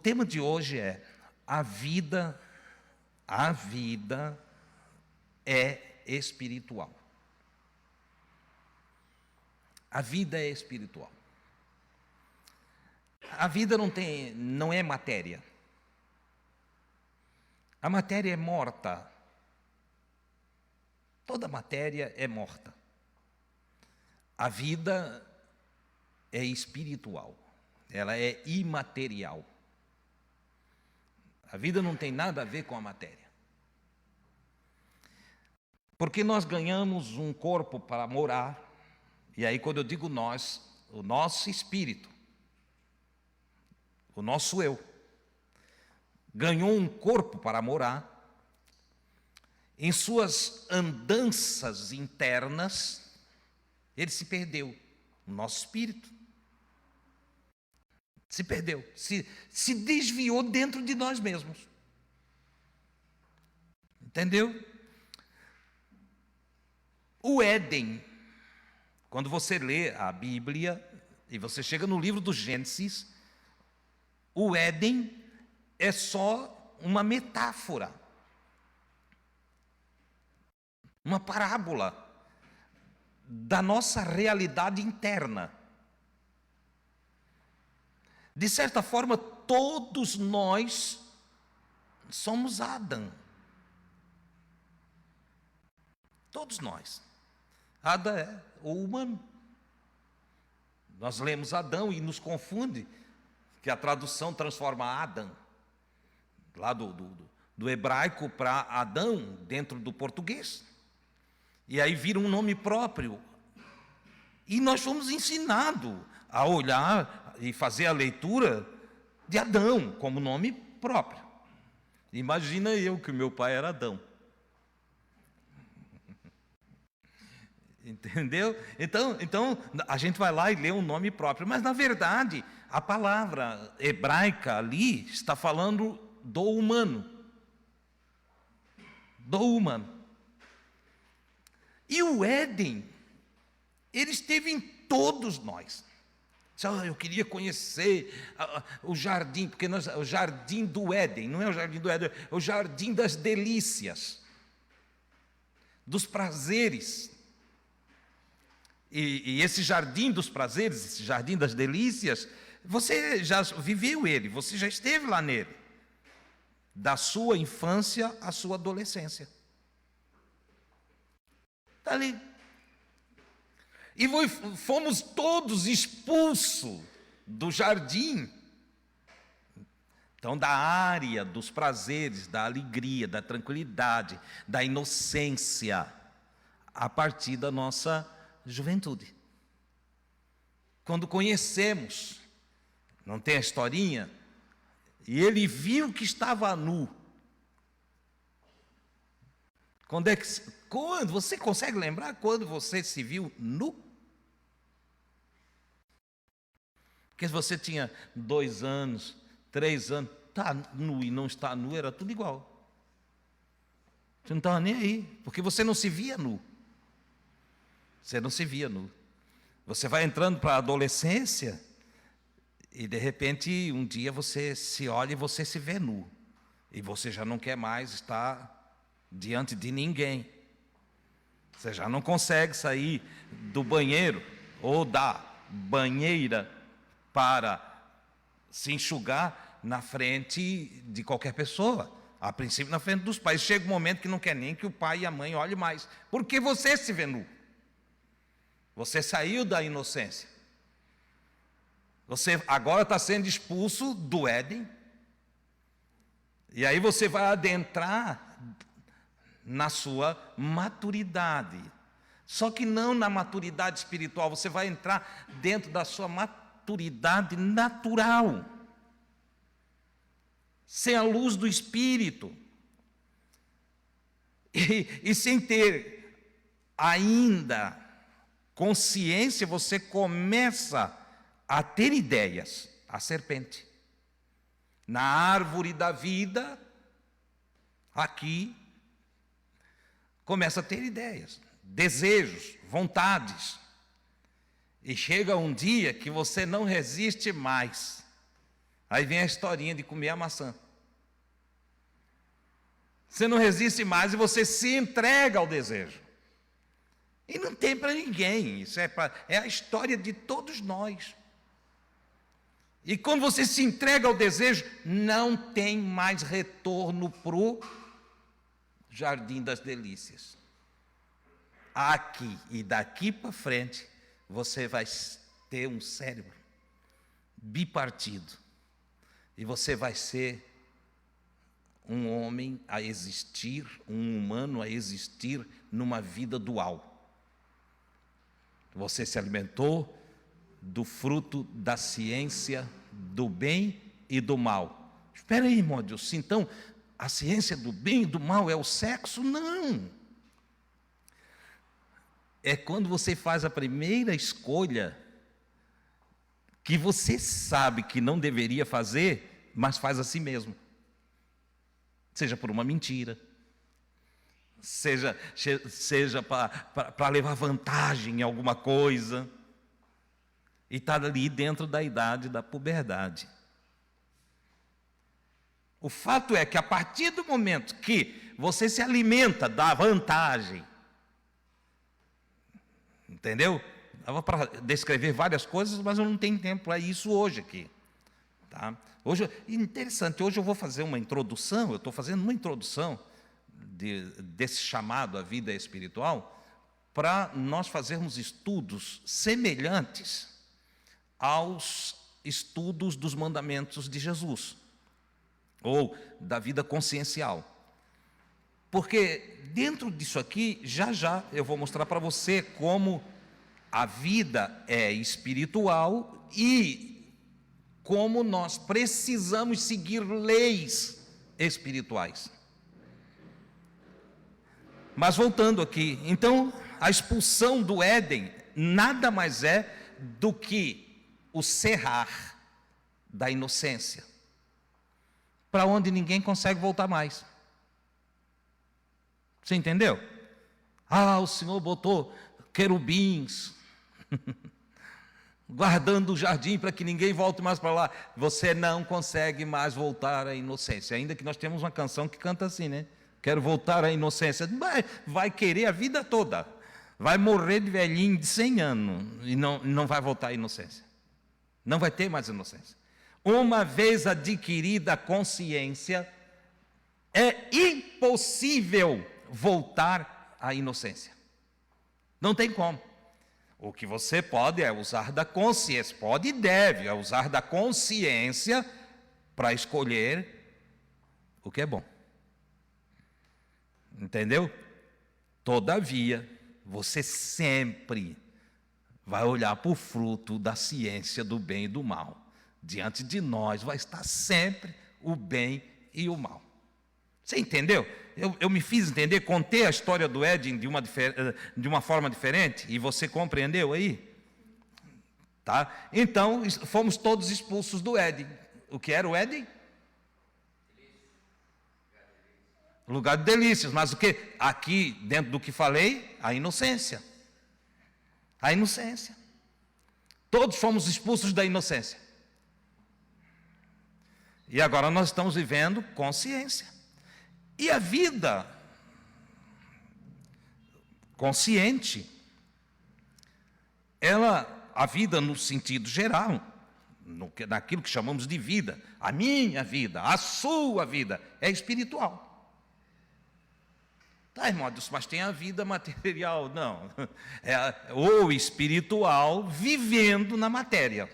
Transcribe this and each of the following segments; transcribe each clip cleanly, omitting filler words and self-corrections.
tema de hoje é a vida é espiritual. A vida é espiritual. A vida não é matéria. A matéria é morta. Toda matéria é morta. A vida é espiritual. Ela é imaterial. A vida não tem nada a ver com a matéria. Porque nós ganhamos um corpo para morar, e aí quando eu digo nós, o nosso espírito, o nosso eu, ganhou um corpo para morar, em suas andanças internas, ele se perdeu, o nosso espírito se perdeu, se desviou dentro de nós mesmos. Entendeu? O Éden, quando você lê a Bíblia, e você chega no livro do Gênesis, o Éden é só uma metáfora, uma parábola da nossa realidade interna. De certa forma, todos nós somos Adão. Todos nós. Adão é o humano. Nós lemos Adão e nos confunde, que a tradução transforma Adão, lá do hebraico para Adão, dentro do português. E aí vira um nome próprio. E nós fomos ensinados a olhar e fazer a leitura de Adão como nome próprio. Imagina eu que o meu pai era Adão. Entendeu? Então a gente vai lá e lê um nome próprio, mas na verdade a palavra hebraica ali está falando do humano. Do humano. E o Éden, ele esteve em todos nós. Eu queria conhecer o jardim, porque o jardim do Éden, não é o jardim do Éden, é o jardim das delícias, dos prazeres. E esse jardim dos prazeres, esse jardim das delícias, você já viveu ele, você já esteve lá nele, da sua infância à sua adolescência. Está ali. E fomos todos expulsos do jardim. Então, da área dos prazeres, da alegria, da tranquilidade, da inocência, a partir da nossa juventude. Quando conhecemos, não tem a historinha? E ele viu que estava nu. Quando você consegue lembrar quando você se viu nu? Porque se você tinha 2 anos, 3 anos, está nu e não está nu, era tudo igual. Você não estava nem aí, porque você não se via nu. Você não se via nu. Você vai entrando para a adolescência e de repente um dia você se olha e você se vê nu. E você já não quer mais estar diante de ninguém. Você já não consegue sair do banheiro ou da banheira para se enxugar na frente de qualquer pessoa. A princípio na frente dos pais. Chega um momento que não quer nem que o pai e a mãe olhem mais. Porque você se vê nu. Você saiu da inocência. Você agora está sendo expulso do Éden. E aí você vai adentrar na sua maturidade. Só que não na maturidade espiritual, você vai entrar dentro da sua maturidade natural, sem a luz do Espírito, e sem ter ainda consciência, você começa a ter ideias, a serpente. Na árvore da vida, aqui, começa a ter ideias, desejos, vontades. E chega um dia que você não resiste mais. Aí vem a historinha de comer a maçã. Você não resiste mais e você se entrega ao desejo. E não tem para ninguém, isso é a história de todos nós. E quando você se entrega ao desejo, não tem mais retorno para o jardim das delícias. Aqui e daqui para frente, você vai ter um cérebro bipartido. E você vai ser um homem a existir, um humano a existir numa vida dual. Você se alimentou do fruto da ciência do bem e do mal. Espera aí, irmão Deus, então a ciência do bem e do mal é o sexo? Não. É quando você faz a primeira escolha que você sabe que não deveria fazer, mas faz a si mesmo. Seja por uma mentira, seja para levar vantagem em alguma coisa, e está ali dentro da idade da puberdade. O fato é que a partir do momento que você se alimenta da vantagem, entendeu? Dava para descrever várias coisas, mas eu não tenho tempo para isso hoje aqui. Tá? Hoje, interessante, hoje eu vou fazer uma introdução, eu estou fazendo uma introdução desse chamado à vida espiritual, para nós fazermos estudos semelhantes aos estudos dos mandamentos de Jesus, ou da vida consciencial. Porque dentro disso aqui, já eu vou mostrar para você como a vida é espiritual e como nós precisamos seguir leis espirituais. Mas voltando aqui, então, a expulsão do Éden nada mais é do que o cerrar da inocência, para onde ninguém consegue voltar mais. Você entendeu? O Senhor botou querubins guardando o jardim para que ninguém volte mais para lá. Você não consegue mais voltar à inocência. Ainda que nós temos uma canção que canta assim, né? Quero voltar à inocência. Vai querer a vida toda. Vai morrer de velhinho de 100 anos e não vai voltar à inocência. Não vai ter mais inocência. Uma vez adquirida a consciência, é impossível voltar à inocência. Não tem como. O que você pode é usar da consciência, pode e deve usar da consciência para escolher o que é bom. Entendeu? Todavia, você sempre vai olhar para o fruto da ciência do bem e do mal. Diante de nós vai estar sempre o bem e o mal. Você entendeu? Eu me fiz entender, contei a história do Éden de uma forma diferente, e você compreendeu aí? Tá? Então, fomos todos expulsos do Éden. O que era o Éden? Lugar de delícias, mas o que? Aqui, dentro do que falei, a inocência. A inocência. Todos fomos expulsos da inocência. E agora nós estamos vivendo consciência. E a vida consciente, a vida no sentido geral, naquilo que chamamos de vida, a minha vida, a sua vida, é espiritual. Tá, irmão, mas tem a vida material. Não, é o espiritual vivendo na matéria,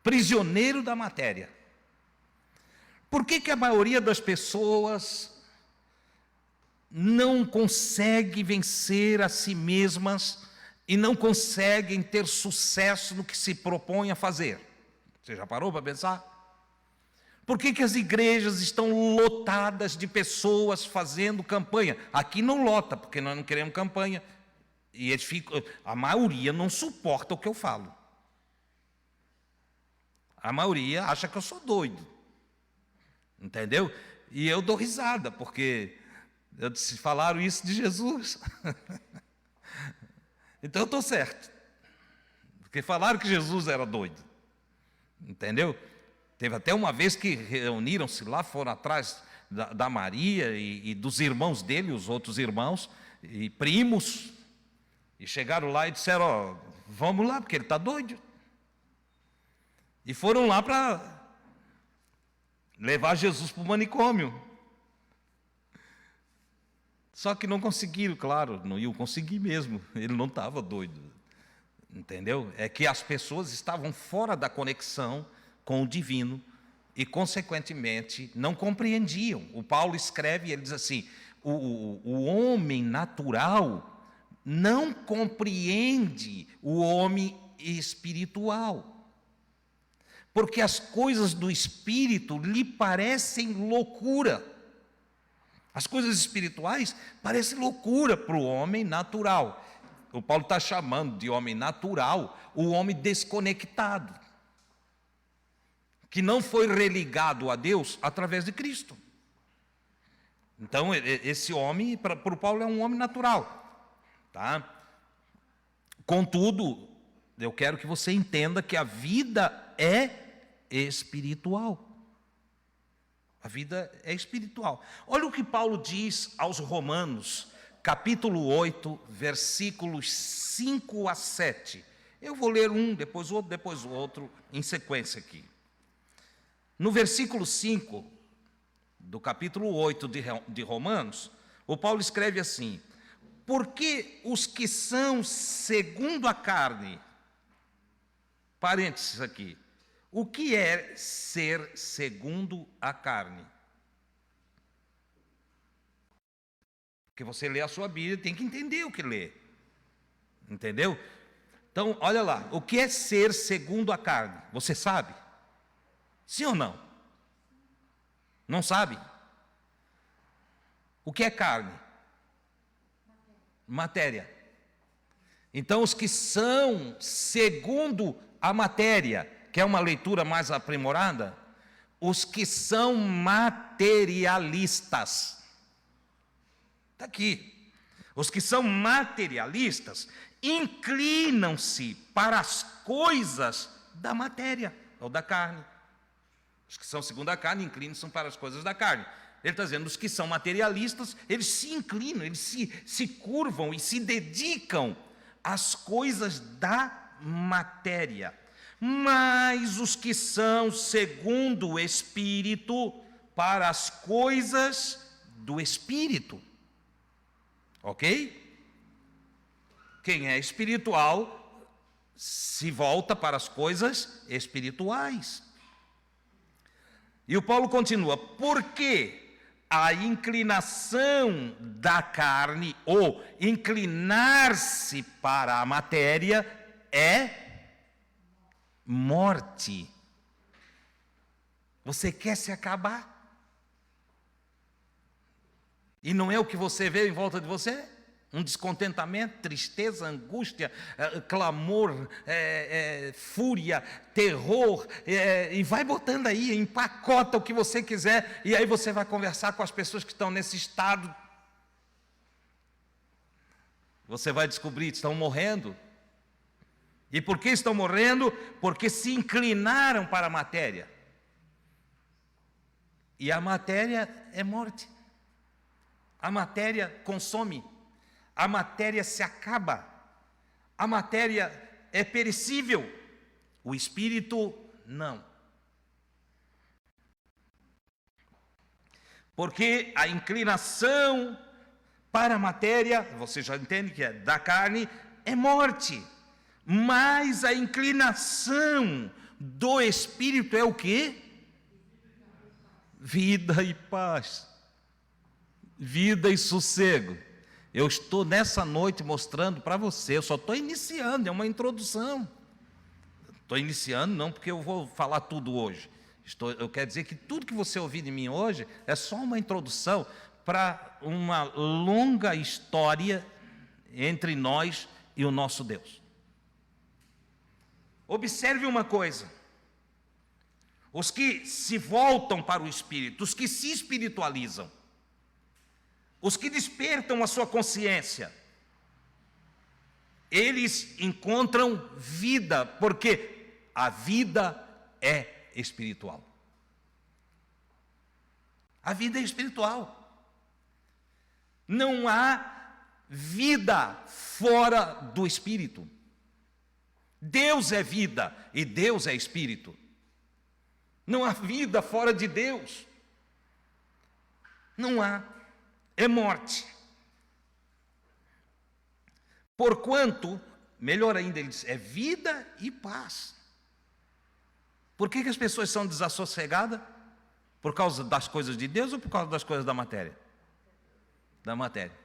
prisioneiro da matéria. Por que a maioria das pessoas não consegue vencer a si mesmas e não conseguem ter sucesso no que se propõe a fazer? Você já parou para pensar? Por que as igrejas estão lotadas de pessoas fazendo campanha? Aqui não lota, porque nós não queremos campanha. E a maioria não suporta o que eu falo. A maioria acha que eu sou doido. Entendeu? E eu dou risada, porque falaram isso de Jesus. Então eu estou certo. Porque falaram que Jesus era doido. Entendeu? Teve até uma vez que reuniram-se lá, foram atrás da Maria e dos irmãos dele, os outros irmãos e primos, e chegaram lá e disseram: ó, vamos lá, porque ele está doido. E foram lá para levar Jesus para o manicômio. Só que não conseguiram, claro, não iam conseguir mesmo, ele não estava doido, entendeu? É que as pessoas estavam fora da conexão com o divino e, consequentemente, não compreendiam. O Paulo escreve e ele diz assim: o homem natural não compreende o homem espiritual, porque as coisas do espírito lhe parecem loucura. As coisas espirituais parecem loucura para o homem natural. O Paulo está chamando de homem natural o homem desconectado, que não foi religado a Deus através de Cristo. Então, esse homem, para o Paulo, é um homem natural, tá? Contudo, eu quero que você entenda que a vida é espiritual. A vida é espiritual. Olha o que Paulo diz aos Romanos, capítulo 8, versículos 5 a 7. Eu vou ler um, depois o outro, em sequência aqui. No versículo 5 do capítulo 8 de Romanos, o Paulo escreve assim: porque os que são segundo a carne, parênteses aqui, o que é ser segundo a carne? Porque você lê a sua Bíblia, tem que entender o que lê, entendeu? Então, olha lá, o que é ser segundo a carne? Você sabe? Sim ou não? Não sabe? O que é carne? Matéria. Então, os que são segundo a matéria, que é uma leitura mais aprimorada, os que são materialistas. Está aqui. Os que são materialistas inclinam-se para as coisas da matéria ou da carne. Os que são segundo a carne inclinam-se para as coisas da carne. Ele está dizendo: os que são materialistas, eles se inclinam, eles se curvam e se dedicam às coisas da matéria. Mas os que são segundo o Espírito, para as coisas do Espírito. Ok? Quem é espiritual se volta para as coisas espirituais. E o Paulo continua: porque a inclinação da carne, ou inclinar-se para a matéria, é morte. Você quer se acabar? E não é o que você vê em volta de você? Um descontentamento, tristeza, angústia, clamor, fúria, terror, e vai botando aí, empacota o que você quiser, e aí você vai conversar com as pessoas que estão nesse estado. Você vai descobrir que estão morrendo. E por que estão morrendo? Porque se inclinaram para a matéria. E a matéria é morte. A matéria consome. A matéria se acaba. A matéria é perecível. O espírito não. Porque a inclinação para a matéria, você já entende que é da carne, é morte. Mas a inclinação do Espírito é o quê? Vida e paz. Vida e sossego. Eu estou nessa noite mostrando para você, eu só estou iniciando, é uma introdução. Estou iniciando não porque eu vou falar tudo hoje. Eu quero dizer que tudo que você ouvir de mim hoje é só uma introdução para uma longa história entre nós e o nosso Deus. Observe uma coisa: os que se voltam para o Espírito, os que se espiritualizam, os que despertam a sua consciência, eles encontram vida, porque a vida é espiritual. A vida é espiritual. Não há vida fora do Espírito. Deus é vida e Deus é Espírito. Não há vida fora de Deus. Não há. É morte. Porquanto, melhor ainda, ele diz, é vida e paz. Por que as pessoas são desassossegadas? Por causa das coisas de Deus ou por causa das coisas da matéria? Da matéria.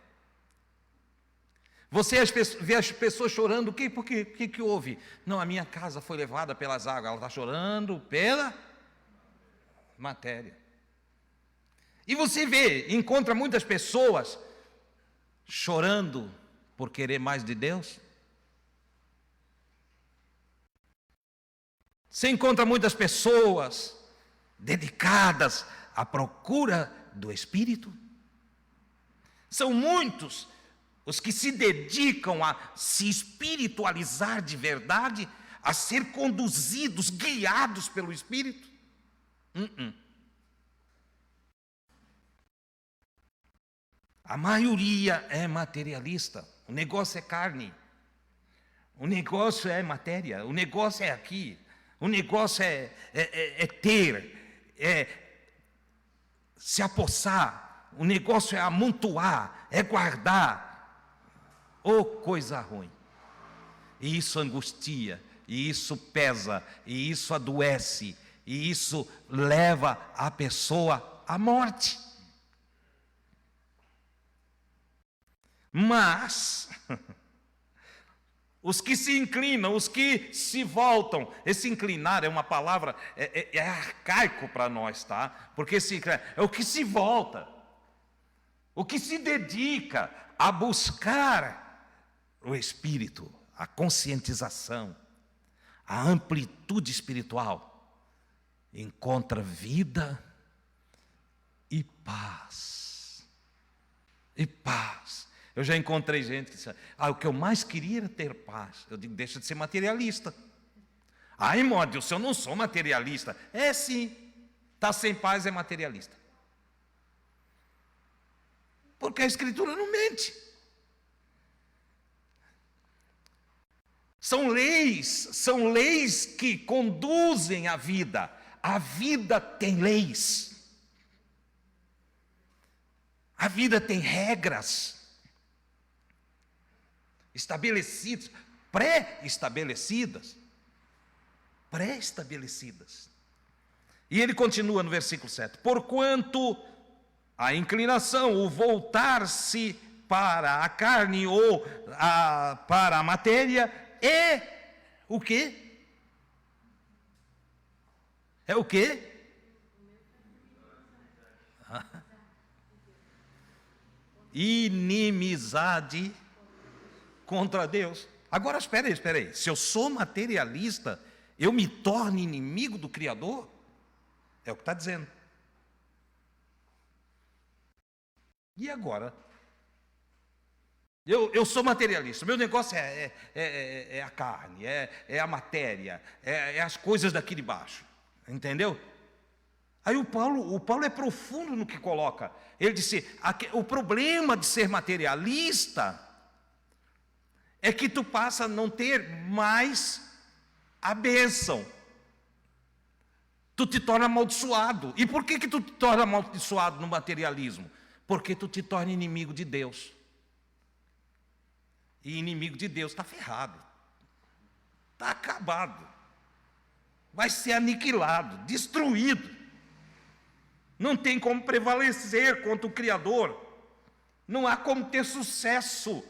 Você vê as pessoas chorando, por quê? O que houve? Não, a minha casa foi levada pelas águas. Ela está chorando pela matéria. E você encontra muitas pessoas chorando por querer mais de Deus. Você encontra muitas pessoas dedicadas à procura do Espírito. São muitos os que se dedicam a se espiritualizar de verdade, a ser conduzidos, guiados pelo Espírito. A maioria é materialista. O negócio é carne. O negócio é matéria. O negócio é aqui. O negócio é ter, é se apossar. O negócio é amontoar, é guardar. Oh, coisa ruim. E isso angustia, e isso pesa, e isso adoece, e isso leva a pessoa à morte. Mas os que se inclinam, os que se voltam, esse inclinar é uma palavra, é arcaico para nós, tá? Porque é o que se volta, o que se dedica a buscar o Espírito, a conscientização, a amplitude espiritual, encontra vida e paz. E paz. Eu já encontrei gente que disse, o que eu mais queria era ter paz. Eu digo, deixa de ser materialista. Irmão Adilson, eu não sou materialista. É sim, está sem paz é materialista. Porque a Escritura não mente. São leis que conduzem a vida. A vida tem leis. A vida tem regras estabelecidas, pré-estabelecidas. E ele continua no versículo 7. Porquanto a inclinação, o voltar-se para a carne ou para a matéria é o quê? É o quê? Inimizade contra Deus. Agora espera aí. Se eu sou materialista, eu me torno inimigo do Criador? É o que está dizendo. E agora? Eu sou materialista, meu negócio é a carne, é a matéria, é as coisas daqui de baixo, entendeu? Aí o Paulo é profundo no que coloca. Ele disse, o problema de ser materialista é que tu passa a não ter mais a bênção. Tu te torna amaldiçoado. E por que tu te torna amaldiçoado no materialismo? Porque tu te torna inimigo de Deus. E inimigo de Deus está ferrado. Está acabado. Vai ser aniquilado, destruído. Não tem como prevalecer contra o Criador. Não há como ter sucesso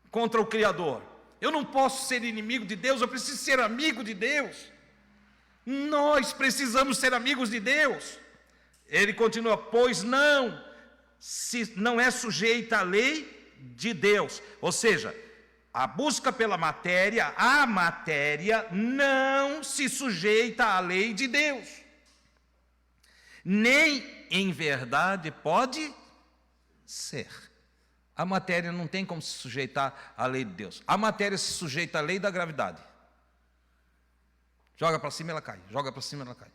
contra o Criador. Eu não posso ser inimigo de Deus, eu preciso ser amigo de Deus. Nós precisamos ser amigos de Deus. Ele continua, pois não é sujeita à lei de Deus. Ou seja, a busca pela matéria, a matéria não se sujeita à lei de Deus. Nem em verdade pode ser. A matéria não tem como se sujeitar à lei de Deus. A matéria se sujeita à lei da gravidade. Joga para cima, ela cai. Joga para cima, ela cai.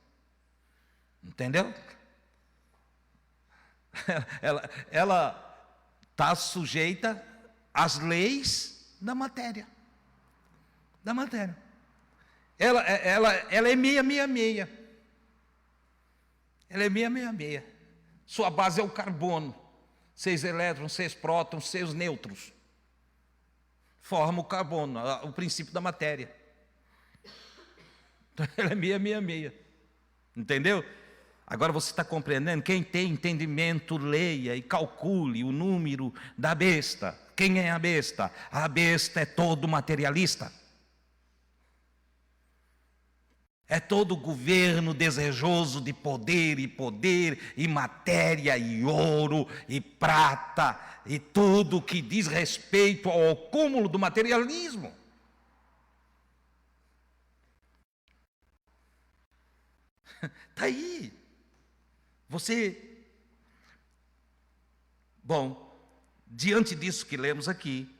Entendeu? ela está sujeita às leis da matéria. Da matéria. Ela é meia. Ela é meia. Sua base é o carbono. 6 elétrons, 6 prótons, 6 nêutrons. Forma o carbono, o princípio da matéria. Então, ela é meia. Entendeu? Agora você está compreendendo? Quem tem entendimento, leia e calcule o número da besta. Quem é a besta? A besta é todo materialista. É todo governo desejoso de poder, e matéria, e ouro, e prata, e tudo que diz respeito ao cúmulo do materialismo. Está aí. Bom, diante disso que lemos aqui,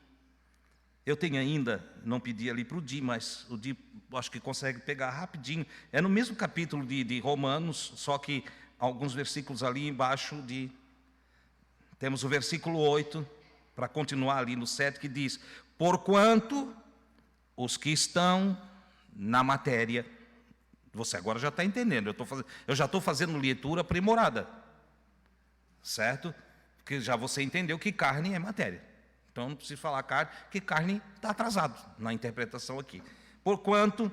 eu tenho ainda, não pedi ali para o Di, mas o Di acho que consegue pegar rapidinho. É no mesmo capítulo de Romanos, só que alguns versículos ali embaixo temos o versículo 8, para continuar ali no 7, que diz: porquanto os que estão na matéria, você agora já está entendendo, eu já estou fazendo leitura aprimorada, certo? Porque já você entendeu que carne é matéria. Então não preciso falar carne, porque carne está atrasado na interpretação aqui. Portanto,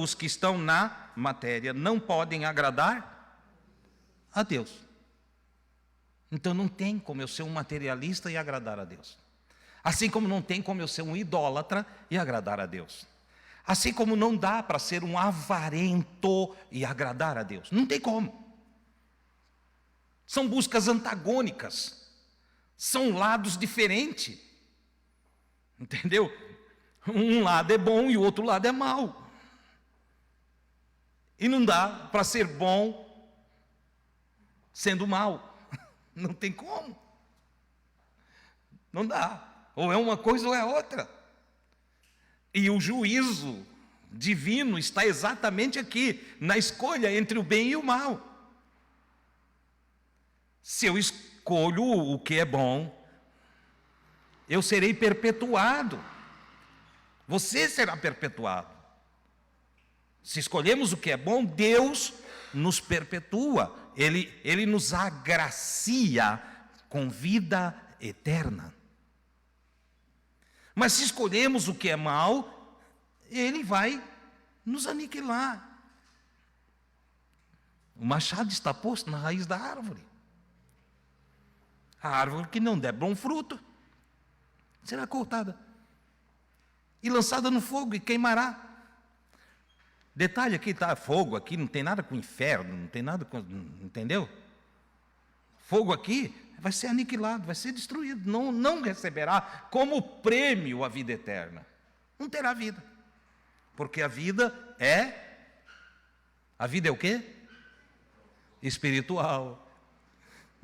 os que estão na matéria não podem agradar a Deus. Então não tem como eu ser um materialista e agradar a Deus. Assim como não tem como eu ser um idólatra e agradar a Deus. Assim como não dá para ser um avarento e agradar a Deus. Não tem como. São buscas antagônicas. São lados diferentes. Entendeu? Um lado é bom e o outro lado é mau. E não dá para ser bom sendo mau. Não tem como. Não dá. Ou é uma coisa ou é outra. E o juízo divino está exatamente aqui, na escolha entre o bem e o mal. Se eu escolho o que é bom, eu serei perpetuado. Você será perpetuado. Se escolhemos o que é bom, Deus nos perpetua. Ele nos agracia com vida eterna. Mas se escolhemos o que é mal, Ele vai nos aniquilar. O machado está posto na raiz da árvore. A árvore que não der bom fruto será cortada e lançada no fogo e queimará. Detalhe aqui, tá? Fogo aqui não tem nada com inferno, não tem nada com... Entendeu? Fogo aqui vai ser aniquilado, vai ser destruído. Não receberá como prêmio a vida eterna. Não terá vida. Porque a vida é... A vida é o quê? Espiritual.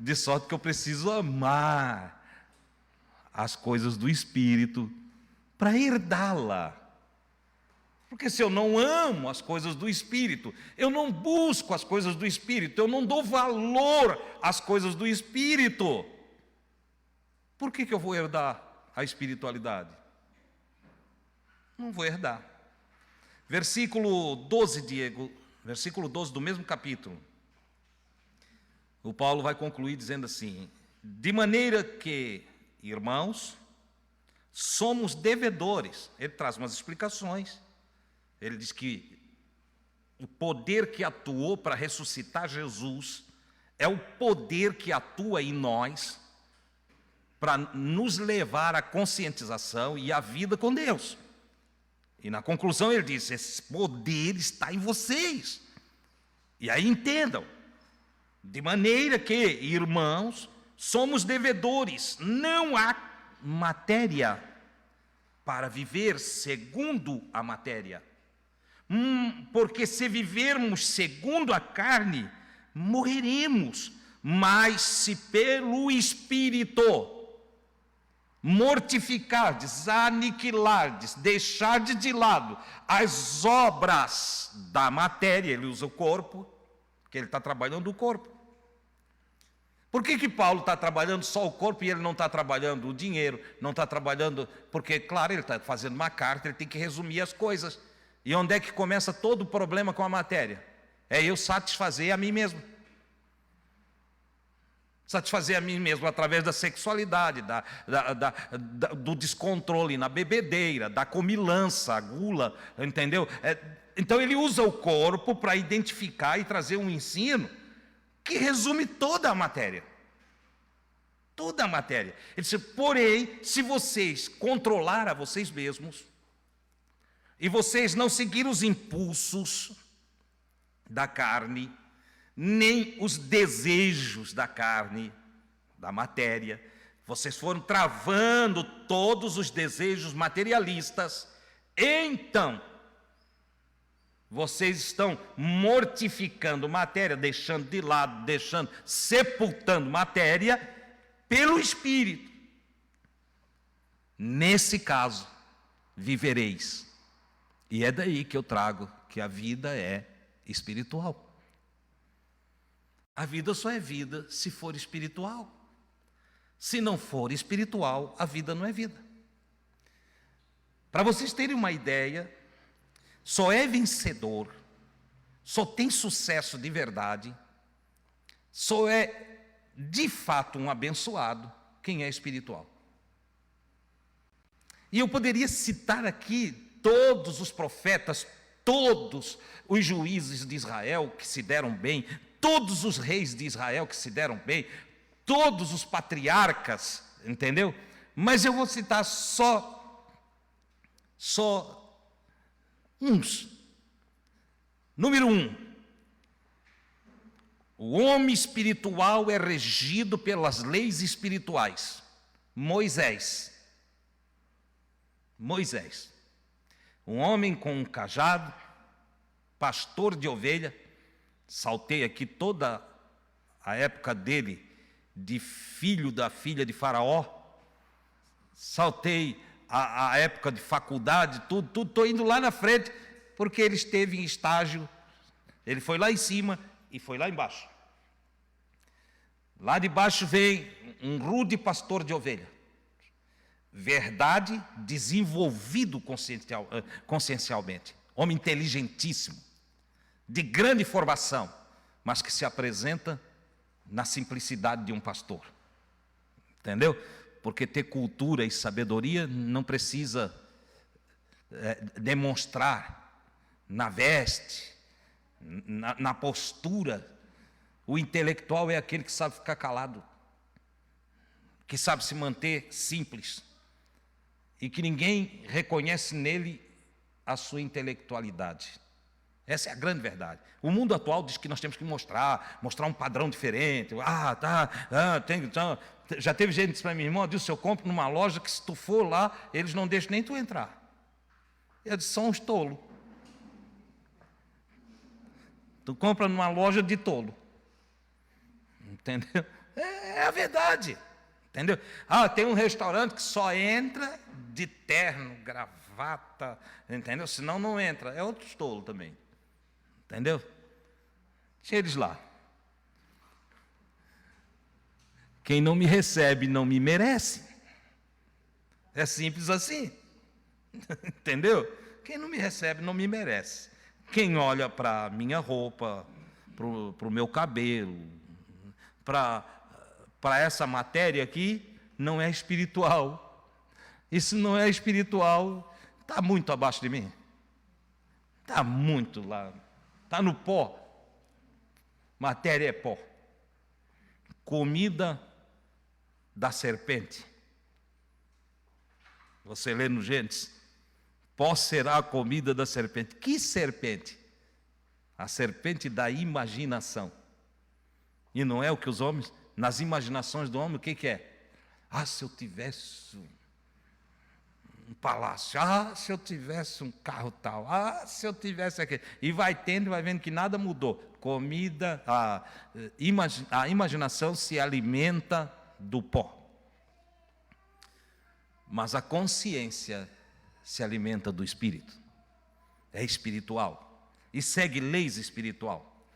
De sorte que eu preciso amar as coisas do Espírito para herdá-la. Porque se eu não amo as coisas do Espírito, eu não busco as coisas do Espírito, eu não dou valor às coisas do Espírito, por que eu vou herdar a espiritualidade? Não vou herdar. Versículo 12, Diego, versículo 12 do mesmo capítulo. O Paulo vai concluir dizendo assim: de maneira que, irmãos, somos devedores. Ele traz umas explicações. Ele diz que o poder que atuou para ressuscitar Jesus é o poder que atua em nós para nos levar à conscientização e à vida com Deus. E na conclusão ele diz: esse poder está em vocês. E aí entendam, de maneira que, irmãos, somos devedores, não há matéria para viver segundo a matéria. Porque se vivermos segundo a carne, morreremos. Mas se pelo Espírito mortificardes, aniquilardes, deixardes de lado as obras da matéria, ele usa o corpo, que ele está trabalhando o corpo. Por que Paulo está trabalhando só o corpo e ele não está trabalhando o dinheiro, não está trabalhando... Porque, claro, ele está fazendo uma carta, ele tem que resumir as coisas. E onde é que começa todo o problema com a matéria? É eu satisfazer a mim mesmo. Satisfazer a mim mesmo através da sexualidade, do descontrole na bebedeira, da comilança, a gula, entendeu? Então ele usa o corpo para identificar e trazer um ensino que resume toda a matéria. Toda a matéria. Ele disse, porém, se vocês controlar a vocês mesmos, e vocês não seguir os impulsos da carne, nem os desejos da carne, da matéria, vocês foram travando todos os desejos materialistas, então vocês estão mortificando matéria, deixando de lado, sepultando matéria pelo Espírito. Nesse caso, vivereis. E é daí que eu trago que a vida é espiritual. A vida só é vida se for espiritual. Se não for espiritual, a vida não é vida. Para vocês terem uma ideia, só é vencedor, só tem sucesso de verdade, só é de fato um abençoado quem é espiritual. E eu poderia citar aqui todos os profetas, todos os juízes de Israel que se deram bem, todos os reis de Israel que se deram bem, todos os patriarcas, entendeu? Mas eu vou citar só uns. Número 1. O homem espiritual é regido pelas leis espirituais. Moisés. Um homem com um cajado, pastor de ovelha. Saltei aqui toda a época dele de filho da filha de Faraó. Saltei a época de faculdade, tudo. Estou indo lá na frente, porque ele esteve em estágio. Ele foi lá em cima e foi lá embaixo. Lá de baixo vem um rude pastor de ovelha. Verdade, desenvolvido consciencialmente. Homem inteligentíssimo, de grande formação, mas que se apresenta na simplicidade de um pastor. Entendeu? Porque ter cultura e sabedoria não precisa demonstrar na veste, na postura. O intelectual é aquele que sabe ficar calado, que sabe se manter simples, e que ninguém reconhece nele a sua intelectualidade. Essa é a grande verdade. O mundo atual diz que nós temos que mostrar um padrão diferente. Já teve gente que disse para mim, irmão, eu compro numa loja que se tu for lá, eles não deixam nem tu entrar. Eu disse, são uns tolos. Tu compra numa loja de tolo. Entendeu? É a verdade. Entendeu? Tem um restaurante que só entra de terno, gravata, entendeu? Senão não entra. É outro tolo também. Entendeu? Deixa eles lá. Quem não me recebe não me merece. É simples assim. Entendeu? Quem não me recebe não me merece. Quem olha para a minha roupa, para o meu cabelo, para essa matéria aqui, não é espiritual. E se não é espiritual, está muito abaixo de mim. Está muito lá. Está no pó. Matéria é pó. Comida da serpente. Você lê no Gênesis. Pó será a comida da serpente. Que serpente? A serpente da imaginação. E não é o que os homens, nas imaginações do homem, o que é? Se eu tivesse um palácio, se eu tivesse um carro tal, se eu tivesse aquele. E vai tendo e vai vendo que nada mudou. Comida, a imaginação se alimenta do pó. Mas a consciência se alimenta do espírito. É espiritual. E segue leis espiritual.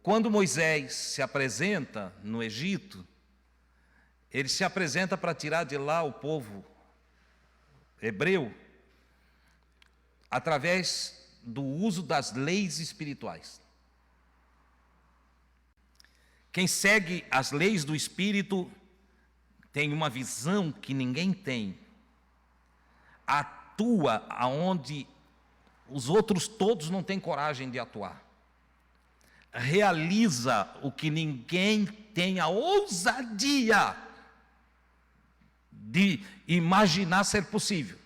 Quando Moisés se apresenta no Egito, ele se apresenta para tirar de lá o povo hebreu através do uso das leis espirituais. Quem segue as leis do Espírito tem uma visão que ninguém tem, atua aonde os outros todos não têm coragem de atuar, realiza o que ninguém tem a ousadia de imaginar ser possível.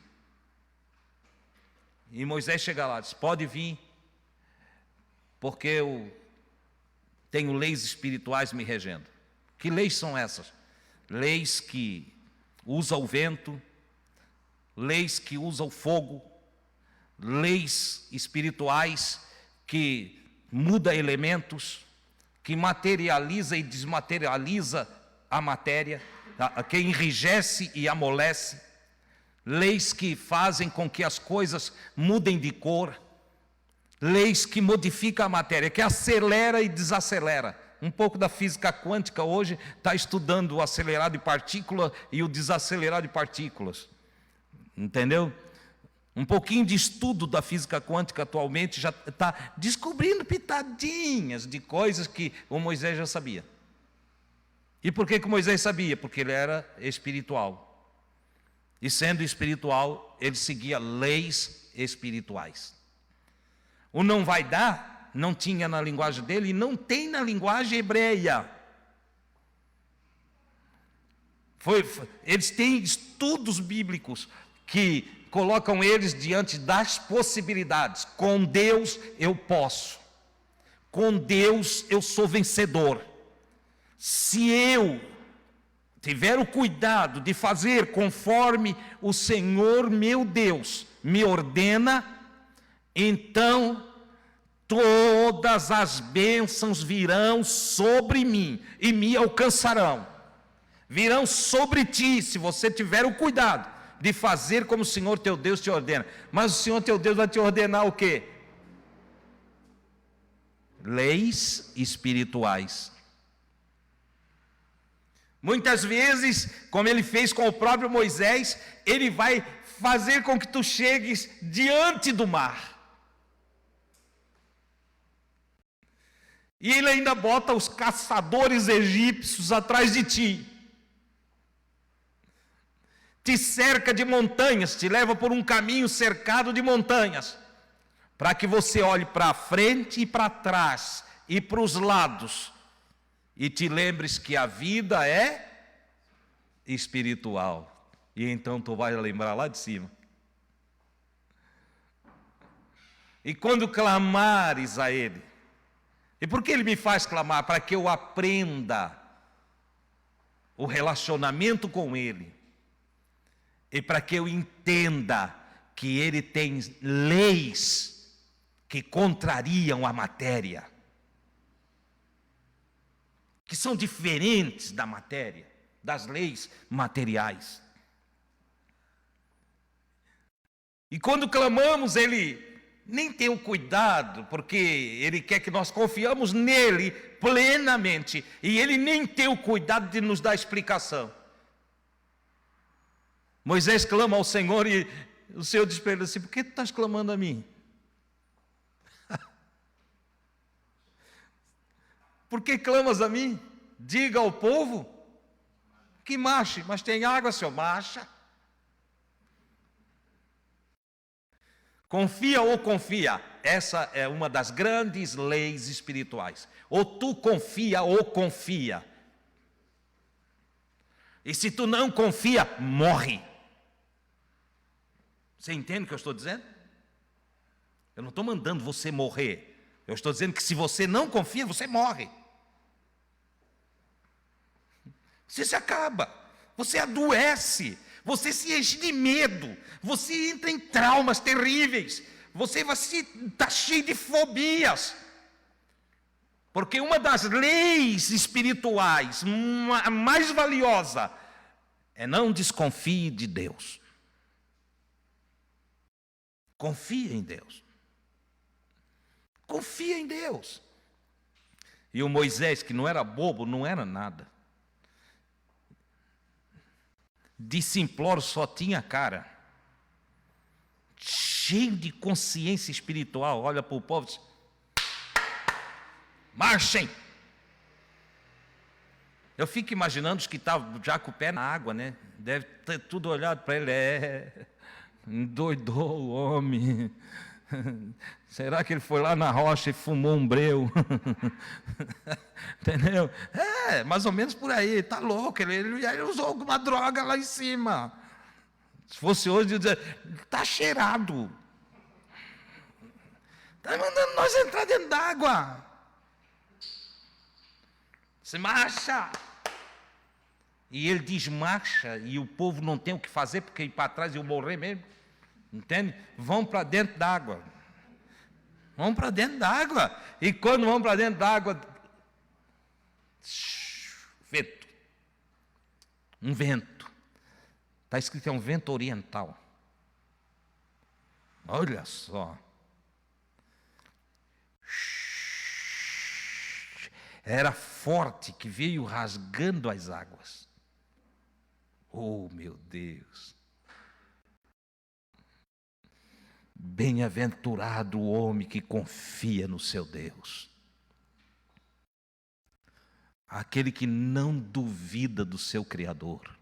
E Moisés chega lá e diz: pode vir, porque eu tenho leis espirituais me regendo. Que leis são essas? Leis que usam o vento, leis que usam o fogo, leis espirituais que mudam elementos, que materializa e desmaterializa a matéria, que enrijece e amolece, leis que fazem com que as coisas mudem de cor, leis que modificam a matéria, que acelera e desacelera. Um pouco da física quântica hoje está estudando o acelerado de partículas e o desacelerado de partículas. Entendeu? Um pouquinho de estudo da física quântica atualmente já está descobrindo pitadinhas de coisas que o Moisés já sabia. E por que o Moisés sabia? Porque ele era espiritual. E sendo espiritual, ele seguia leis espirituais. O não vai dar, não tinha na linguagem dele e não tem na linguagem hebreia. Eles têm estudos bíblicos que colocam eles diante das possibilidades. Com Deus eu posso. Com Deus eu sou vencedor. Se eu tiver o cuidado de fazer conforme o Senhor meu Deus me ordena, então todas as bênçãos virão sobre mim e me alcançarão. Virão sobre ti, se você tiver o cuidado de fazer como o Senhor teu Deus te ordena. Mas o Senhor teu Deus vai te ordenar o quê? Leis espirituais. Muitas vezes, como ele fez com o próprio Moisés, ele vai fazer com que tu chegues diante do mar. E ele ainda bota os caçadores egípcios atrás de ti. Te cerca de montanhas, te leva por um caminho cercado de montanhas, para que você olhe para frente e para trás, e para os lados, e te lembres que a vida é espiritual. E então tu vai lembrar lá de cima. E quando clamares a Ele, e por que Ele me faz clamar? Para que eu aprenda o relacionamento com Ele, e para que eu entenda que Ele tem leis que contrariam a matéria, que são diferentes da matéria, das leis materiais. E quando clamamos, Ele nem tem o cuidado, porque Ele quer que nós confiamos nele plenamente, e Ele nem tem o cuidado de nos dar explicação. Moisés clama ao Senhor e o Senhor diz para ele assim: por que tu estás clamando a mim? Por que clamas a mim? Diga ao povo que marche. Mas tem água, Senhor, marcha. Confia ou confia. Essa é uma das grandes leis espirituais. Ou tu confia ou confia. E se tu não confia, morre. Você entende o que eu estou dizendo? Eu não estou mandando você morrer. Eu estou dizendo que se você não confia, você morre. Você se acaba. Você adoece. Você se enche de medo. Você entra em traumas terríveis. Você vai estar cheio de fobias. Porque uma das leis espirituais mais valiosa é não desconfie de Deus. Confie em Deus. Confia em Deus. E o Moisés, que não era bobo, não era nada, de simplório só tinha cara, cheio de consciência espiritual, olha para o povo e diz: marchem. Eu fico imaginando os que estavam já com o pé na água, né? Deve ter tudo olhado para ele. Endoidou o homem. Será que ele foi lá na rocha e fumou um breu? Entendeu? Mais ou menos por aí. Está louco. Ele usou alguma droga lá em cima. Se fosse hoje, eu dizer: está cheirado. Está mandando nós entrar dentro d'água. Se marcha. E ele desmarcha, e o povo não tem o que fazer, porque ir para trás e eu morrer mesmo. Entende? Vão para dentro d'água. Vão para dentro d'água. E quando vão para dentro d'água, vento. Um vento. Está escrito, é um vento oriental. Olha só. Era forte, que veio rasgando as águas. Oh, meu Deus! Bem-aventurado o homem que confia no seu Deus. Aquele que não duvida do seu Criador,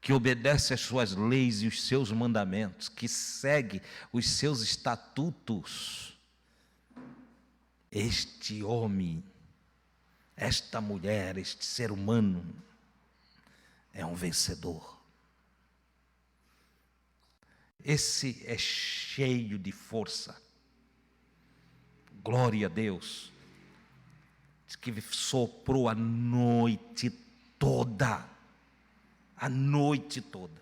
que obedece às suas leis e os seus mandamentos, que segue os seus estatutos. Este homem, esta mulher, este ser humano é um vencedor. Esse é cheio de força. Glória a Deus. Diz que soprou a noite toda. A noite toda.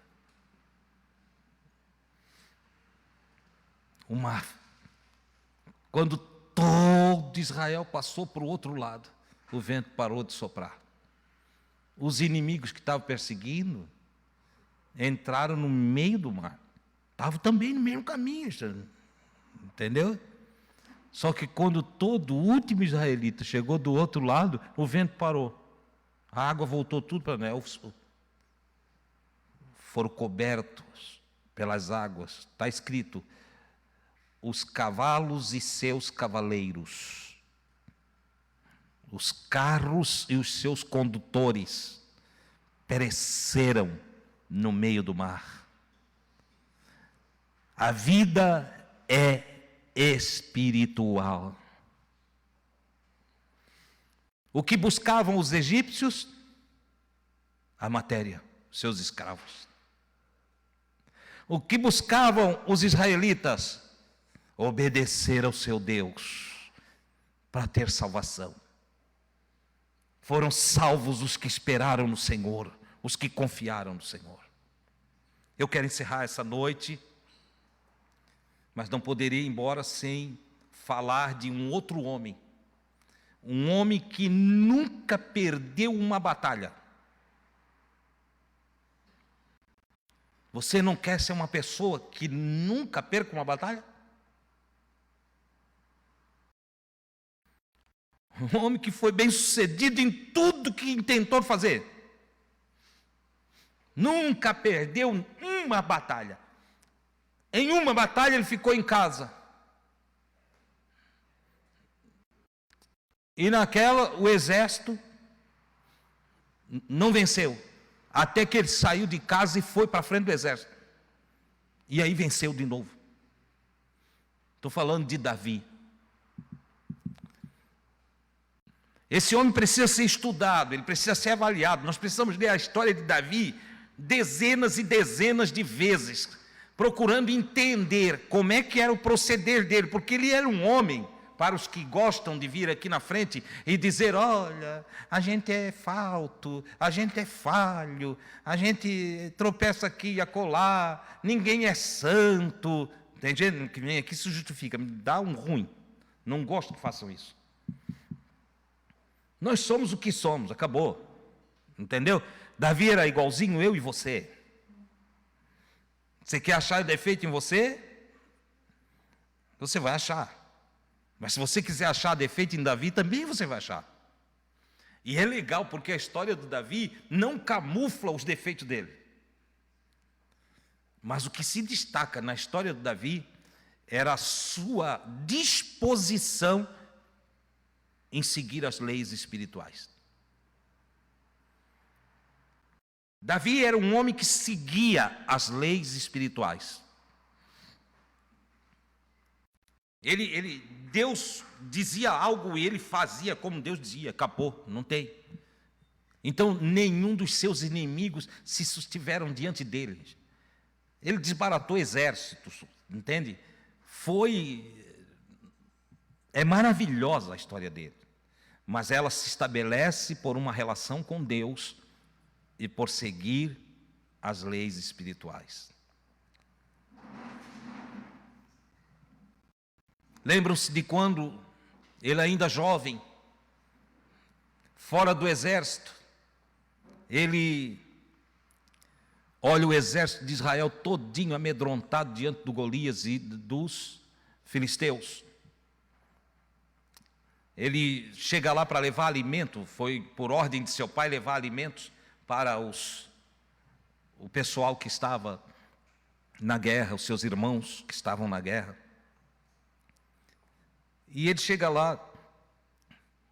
O mar. Quando todo Israel passou para o outro lado, o vento parou de soprar. Os inimigos que estavam perseguindo entraram no meio do mar. Estavam também no mesmo caminho, entendeu? Só que quando todo o último israelita chegou do outro lado, o vento parou. A água voltou tudo para nós. Foram cobertos pelas águas. Está escrito: os cavalos e seus cavaleiros, os carros e os seus condutores pereceram no meio do mar. A vida é espiritual. O que buscavam os egípcios? A matéria, seus escravos. O que buscavam os israelitas? Obedecer ao seu Deus para ter salvação. Foram salvos os que esperaram no Senhor, os que confiaram no Senhor. Eu quero encerrar essa noite, mas não poderia ir embora sem falar de um outro homem. Um homem que nunca perdeu uma batalha. Você não quer ser uma pessoa que nunca perca uma batalha? Um homem que foi bem sucedido em tudo que tentou fazer. Nunca perdeu uma batalha. Em uma batalha ele ficou em casa. E naquela o exército não venceu. Até que ele saiu de casa e foi para frente do exército. E aí venceu de novo. Estou falando de Davi. Esse homem precisa ser estudado, ele precisa ser avaliado. Nós precisamos ler a história de Davi dezenas e dezenas de vezes, procurando entender como é que era o proceder dele, porque ele era um homem, para os que gostam de vir aqui na frente e dizer: olha, a gente é falto, a gente é falho, a gente tropeça aqui e acolá, ninguém é santo. Tem gente que vem aqui e se justifica, me dá um ruim, não gosto que façam isso. Nós somos o que somos, acabou. Entendeu? Davi era igualzinho eu e você. Você quer achar defeito em você? Você vai achar. Mas se você quiser achar defeito em Davi, também você vai achar. E é legal porque a história do Davi não camufla os defeitos dele. Mas o que se destaca na história do Davi era a sua disposição em seguir as leis espirituais. Davi era um homem que seguia as leis espirituais. Deus dizia algo e ele fazia como Deus dizia, acabou, não tem. Então nenhum dos seus inimigos se sustiveram diante dele. Ele desbaratou exércitos, entende? É maravilhosa a história dele, mas ela se estabelece por uma relação com Deus e por seguir as leis espirituais. Lembram-se de quando ele ainda jovem, fora do exército, ele olha o exército de Israel todinho amedrontado diante do Golias e dos filisteus. Ele chega lá para levar alimento, foi por ordem de seu pai levar alimentos para o pessoal que estava na guerra, os seus irmãos que estavam na guerra. E ele chega lá,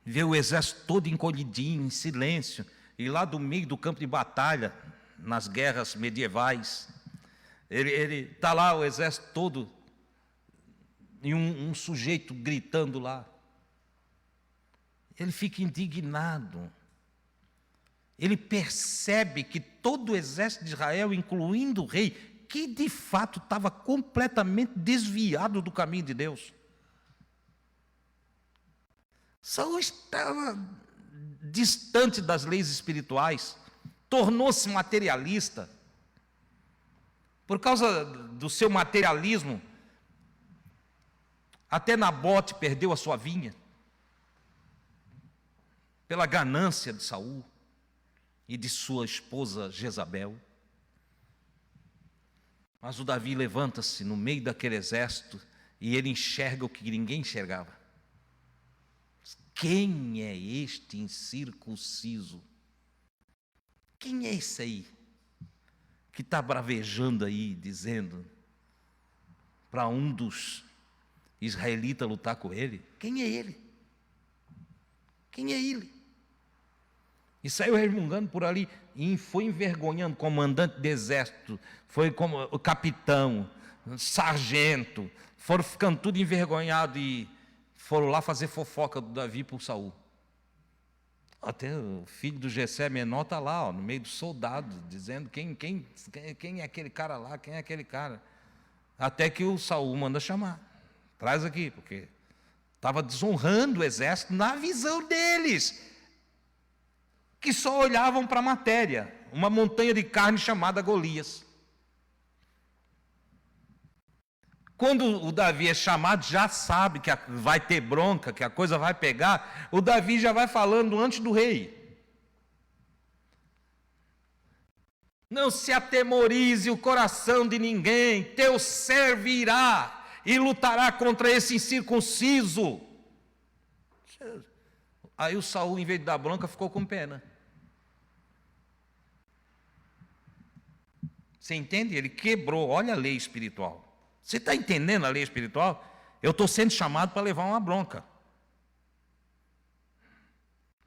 vê o exército todo encolhidinho, em silêncio, e lá do meio do campo de batalha, nas guerras medievais, ele está lá, o exército todo, e um sujeito gritando lá. Ele fica indignado. Ele percebe que todo o exército de Israel, incluindo o rei, que de fato estava completamente desviado do caminho de Deus. Saul estava distante das leis espirituais, tornou-se materialista. Por causa do seu materialismo, até Nabote perdeu a sua vinha, pela ganância de Saul e de sua esposa Jezabel. Mas o Davi levanta-se no meio daquele exército e ele enxerga o que ninguém enxergava. Quem é este incircunciso? Quem é esse aí que está bravejando aí, dizendo para um dos israelitas lutar com ele? Quem é ele? Quem é ele? E saiu resmungando por ali, e foi envergonhando o comandante do exército, foi como o capitão, sargento, foram ficando tudo envergonhado e foram lá fazer fofoca do Davi por Saul. Até o filho do Jessé menor está lá, no meio dos soldados, dizendo quem é aquele cara lá, quem é aquele cara. Até que o Saul manda chamar, traz aqui, porque estava desonrando o exército na visão deles, que só olhavam para a matéria, uma montanha de carne chamada Golias. Quando o Davi é chamado, já sabe que vai ter bronca, que a coisa vai pegar, o Davi já vai falando antes do rei. Não se atemorize o coração de ninguém, teu servo irá e lutará contra esse incircunciso. Aí o Saul, em vez de dar bronca, ficou com pena. Você entende? Ele quebrou, olha a lei espiritual. Você está entendendo a lei espiritual? Eu estou sendo chamado para levar uma bronca.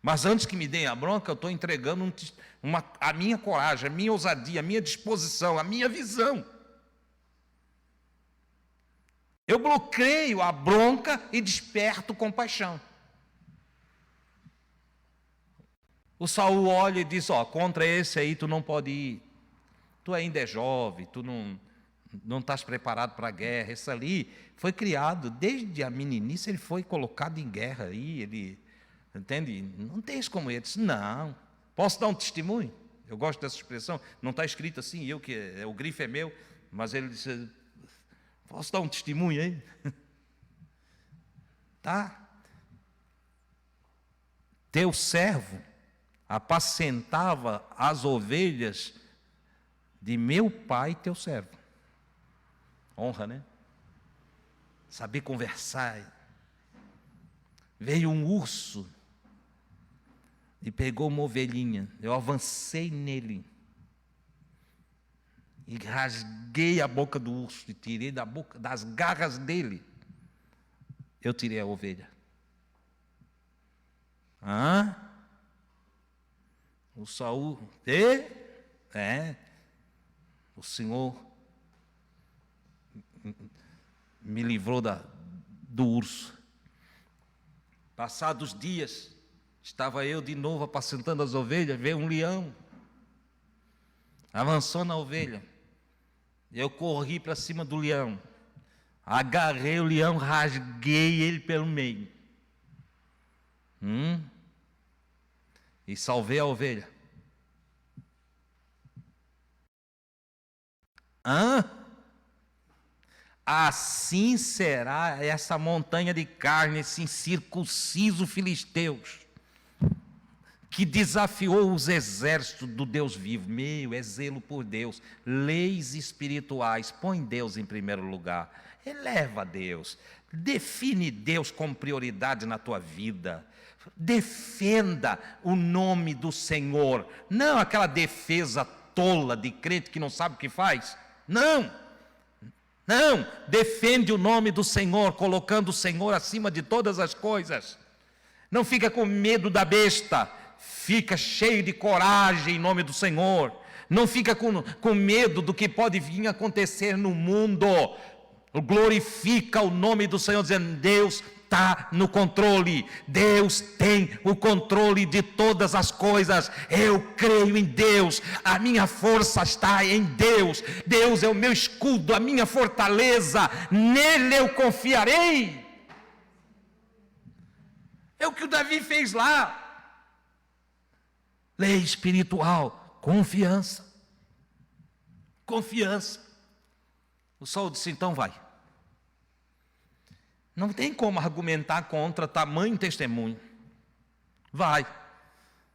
Mas antes que me deem a bronca, eu estou entregando a minha coragem, a minha ousadia, a minha disposição, a minha visão. Eu bloqueio a bronca e desperto compaixão. O Saul olha e diz, contra esse aí tu não pode ir. Tu ainda é jovem, tu não estás preparado para a guerra. Esse ali foi criado, desde a meninice ele foi colocado em guerra. Aí ele, entende? Não tem isso como ele. Disse, não. Posso dar um testemunho? Eu gosto dessa expressão. Não está escrito assim, o grifo é meu. Mas ele disse, posso dar um testemunho aí? Tá. Teu servo apacentava as ovelhas de meu pai, teu servo. Honra, né? saber conversar. Veio um urso e pegou uma ovelhinha. Eu avancei nele e rasguei a boca do urso e tirei das garras dele. Eu tirei a ovelha. O Saul, o Senhor me livrou do urso. Passados dias, estava eu de novo apacentando as ovelhas, veio um leão, avançou na ovelha. Eu corri para cima do leão, agarrei o leão, rasguei ele pelo meio. E salvei a ovelha. Assim será essa montanha de carne, esse incircunciso filisteus, que desafiou os exércitos do Deus vivo. É zelo por Deus, leis espirituais. Põe Deus em primeiro lugar, eleva Deus, define Deus como prioridade na tua vida. Defenda o nome do Senhor, não aquela defesa tola de crente que não sabe o que faz. Não, defende o nome do Senhor, colocando o Senhor acima de todas as coisas. Não fica com medo da besta, fica cheio de coragem em nome do Senhor. Não fica com medo do que pode vir a acontecer no mundo. Glorifica o nome do Senhor, dizendo: Deus está no controle, Deus tem o controle de todas as coisas. Eu creio em Deus, a minha força está em Deus. Deus é o meu escudo, a minha fortaleza, nele eu confiarei. É o que o Davi fez lá. Lei espiritual, confiança. O Saul disse: então vai. Não tem como argumentar contra tamanho testemunho. Vai,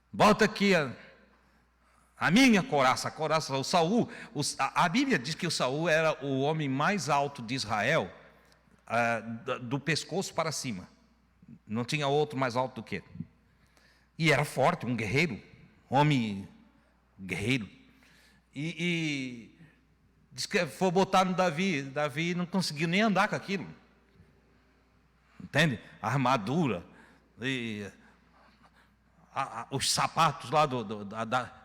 bota aqui a minha couraça. O Saul, a Bíblia diz que o Saul era o homem mais alto de Israel, do pescoço para cima. Não tinha outro mais alto do que ele. E era forte, um guerreiro, homem guerreiro. E diz que foi botar no Davi não conseguiu nem andar com aquilo. Entende? A armadura, os sapatos lá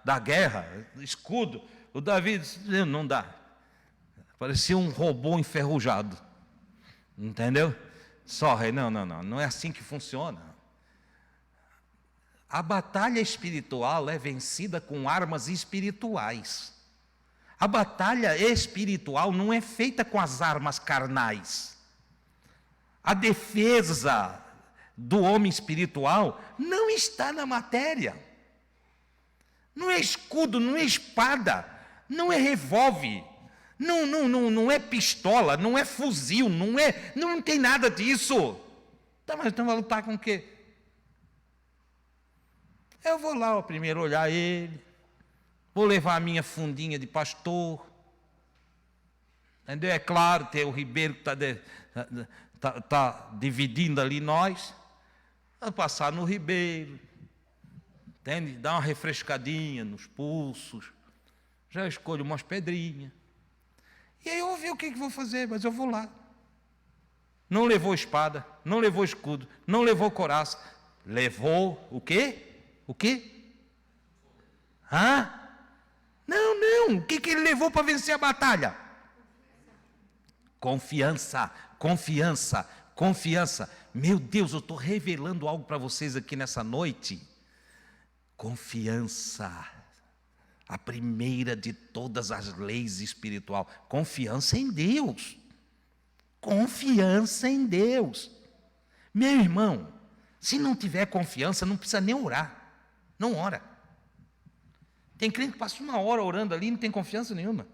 da guerra, escudo. O Davi disse: não dá. Parecia um robô enferrujado. Entendeu? Não é assim que funciona. A batalha espiritual é vencida com armas espirituais. A batalha espiritual não é feita com as armas carnais. A defesa do homem espiritual não está na matéria. Não é escudo, não é espada, não é revólver, não é pistola, não é fuzil, não tem nada disso. Tá, mas então vai lutar com o quê? Eu vou lá primeiro olhar ele, vou levar a minha fundinha de pastor. Entendeu? É claro, tem o ribeiro que está dividindo ali nós. Vou passar no ribeiro, entende? Dar uma refrescadinha nos pulsos. Já escolho umas pedrinhas. E aí eu vou ver o que vou fazer, mas eu vou lá. Não levou espada, não levou escudo, não levou couraça. Levou o quê? O quê? Não. O que ele levou para vencer a batalha? Confiança. Meu Deus, eu estou revelando algo para vocês aqui nessa noite. Confiança. A primeira de todas as leis espirituais. Confiança em Deus. Meu irmão, se não tiver confiança, não precisa nem orar. Não ora. Tem crente que passa uma hora orando ali e não tem confiança nenhuma.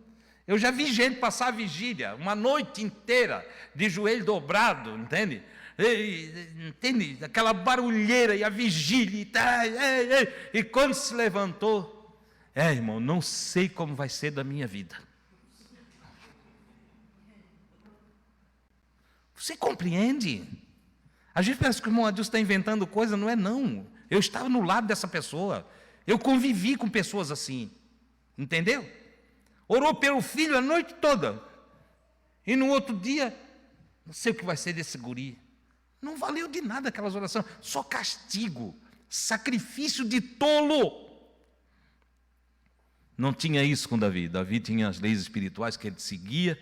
Eu já vi gente passar a vigília, uma noite inteira, de joelho dobrado, entende? Entende? Aquela barulheira e a vigília, e quando se levantou, irmão, não sei como vai ser da minha vida. Você compreende? A gente pensa que o irmão Adilson está inventando coisa, não é não. Eu estava no lado dessa pessoa. Eu convivi com pessoas assim. Entendeu? Orou pelo filho a noite toda. E no outro dia, não sei o que vai ser desse guri. Não valeu de nada aquelas orações. Só castigo. Sacrifício de tolo. Não tinha isso com Davi. Davi tinha as leis espirituais que ele seguia.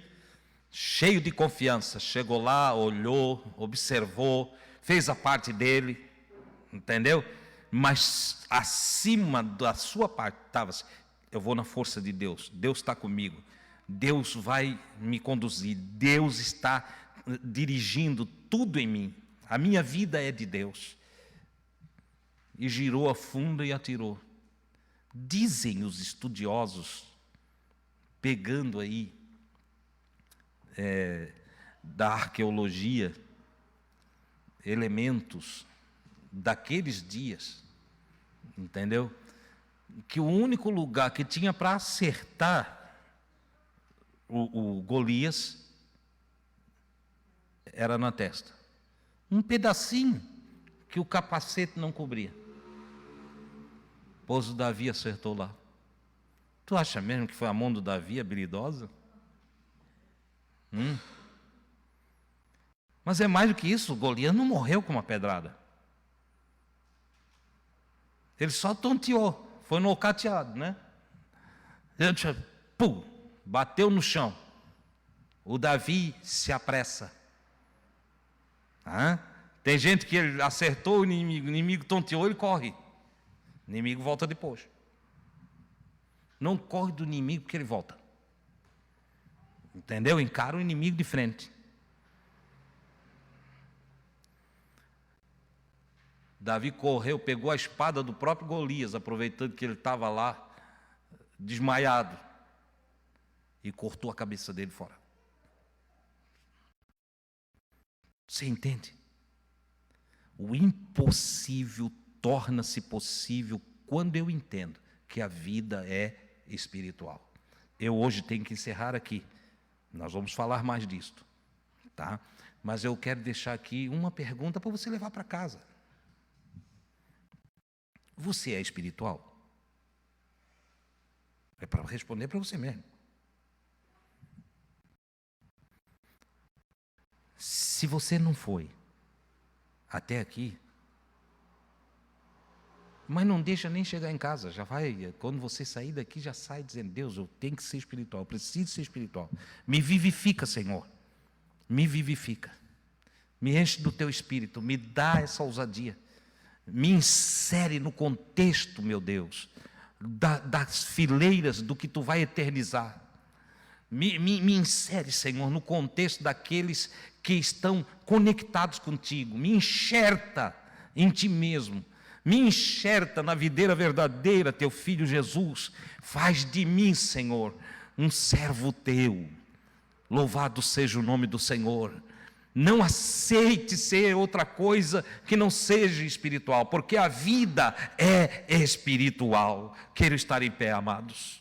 Cheio de confiança. Chegou lá, olhou, observou. Fez a parte dele. Entendeu? Mas acima da sua parte estava assim, eu vou na força de Deus, Deus está comigo, Deus vai me conduzir, Deus está dirigindo tudo em mim, a minha vida é de Deus. E girou a fundo e atirou. Dizem os estudiosos, pegando aí da arqueologia, elementos daqueles dias, entendeu? Que o único lugar que tinha para acertar o Golias era na testa. Um pedacinho que o capacete não cobria. Pois o Davi acertou lá. Tu acha mesmo que foi a mão do Davi habilidosa? Mas é mais do que isso, o Golias não morreu com uma pedrada. Ele só tonteou, foi nocauteado, né? Pum, bateu no chão. O Davi se apressa. Tem gente que ele acertou o inimigo tonteou, ele corre. O inimigo volta depois. Não corre do inimigo porque ele volta. Entendeu? Encara o inimigo de frente. Davi correu, pegou a espada do próprio Golias, aproveitando que ele estava lá, desmaiado, e cortou a cabeça dele fora. Você entende? O impossível torna-se possível quando eu entendo que a vida é espiritual. Eu hoje tenho que encerrar aqui. Nós vamos falar mais disto, tá? Mas eu quero deixar aqui uma pergunta para você levar para casa. Você é espiritual? É para responder para você mesmo. Se você não foi até aqui, mas não deixa nem chegar em casa, já vai, quando você sair daqui, já sai dizendo, Deus, eu tenho que ser espiritual, eu preciso ser espiritual. Me vivifica, Senhor, me vivifica, me enche do teu espírito, me dá essa ousadia, me insere no contexto, meu Deus, das fileiras do que tu vai eternizar. Me insere, Senhor, no contexto daqueles que estão conectados contigo. Me enxerta em ti mesmo. Me enxerta na videira verdadeira, teu Filho Jesus. Faz de mim, Senhor, um servo teu. Louvado seja o nome do Senhor. Não aceite ser outra coisa que não seja espiritual, porque a vida é espiritual. Quero estar em pé, amados.